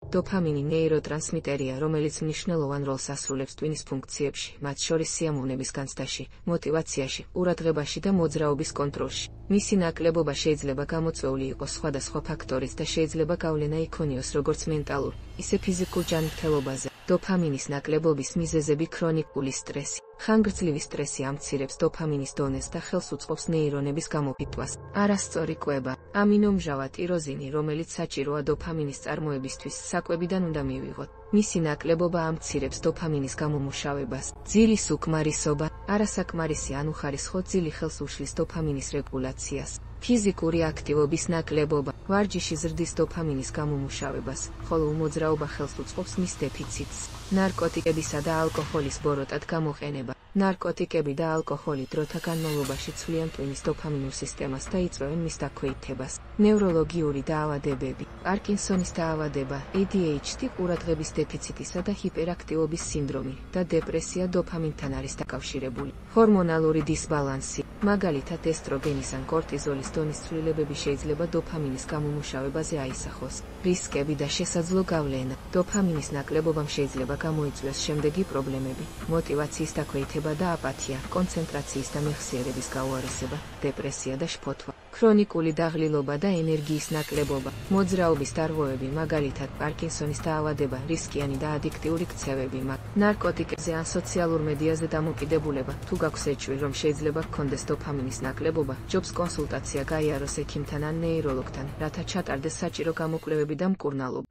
დოფამინი ნეიროტრანსმიტერია, რომელიც მნიშვნელოვან როლს ასრულებს ტვინის ფუნქციებში, მათ შორის სიამოვნების განცდაში, მოტივაციაში, ყურადღებაში და მოძრაობის კონტროლში. მისი ნაკლებობა შეიძლება გამოწვეული იყოს სხვადასხვა ფაქტორით და შეიძლება გავლენა იქონიოს როგორც მენტალურ, ისე ფიზიკურ ჯანმრთელობაზე. დოფამინის ნაკლებობის მიზეზები: ქრონიკული სტრესი. ხანგრძლივი სტრესი ამცირებს დოფამინის დონეს და ხელს უწყობს ნეირონების გამოფიტვას. არასწორი კვება. ამინომჟავა ტიროზინი, რომელიც საჭიროა დოფამინის წარმოებისთვის, საკვებიდან უნდა მივიღოთ. მისი ნაკლებობა ამცირებს დოფამინის გამომუშავებას. ძილის უკმარისობა. არასაკმარისი ან უხარისხო ძილი ხელს უშლის დოფამინის რეგულაციას. ფიზიკური აქტივობის ნაკლებობა. ვარჯიში ზრდის დოფამინის გამომუშავებას, ხოლო უმოძრაობა ხელს უწყობს მის დეფიციტს. ნარკოტიკებისა და ალკოჰოლის ბოროტად გამოყენება. ნარკოტიკები და ალკოჰოლი დროთა განმავლობაში ცვლიან ტვინის დოფამინურ სისტემას და იწვევენ მის დაქვეითებას. ნევროლოგიური დაავადებები. პარკინსონის დაავადება, ADHD, ყურადღების დეფიციტისა და ჰიპერაქტივობის სინდრომი და დეპრესია დოფამინთან არის დაკავშირებული. ჰორმონალური დისბალანსი. მაგალითად ესტროგენის ან კორტიზოლის დონის ცვლილებები შეიძლება დოფამინის გამომუშავებაზე აისახოს. რისკები და შესაძლო გავლენა. დოფამინის ნაკლებობამ შეიძლება გამოიწვიოს შემდეგი პრობლემები: მოტივაციის დაქვეითება და აპათია, კონცენტრაციის და მეხსიერების გაუარესება, დეპრესია და შფოთვა, ქრონიკული დაღლილობა და ენერგიის ნაკლებობა, მოძრაობის დარღვევები, მაგალითად პარკინსონის დაავადება, რისკიანი და ადიქტიური ქცევები, ნარკოტიკებზე ან სოციალურ მედიაზე დამოკიდებულება. თუ გაქვს ეჭვი, რომ შეიძლება გქონდეს დოფამინის ნაკლებობა, ჯობს კონსულტაცია გაიაროს ექიმთან ან ნეიროლოგთან, რათა ჩატარდეს საჭირო გამოკვლევები და მკურნალობა.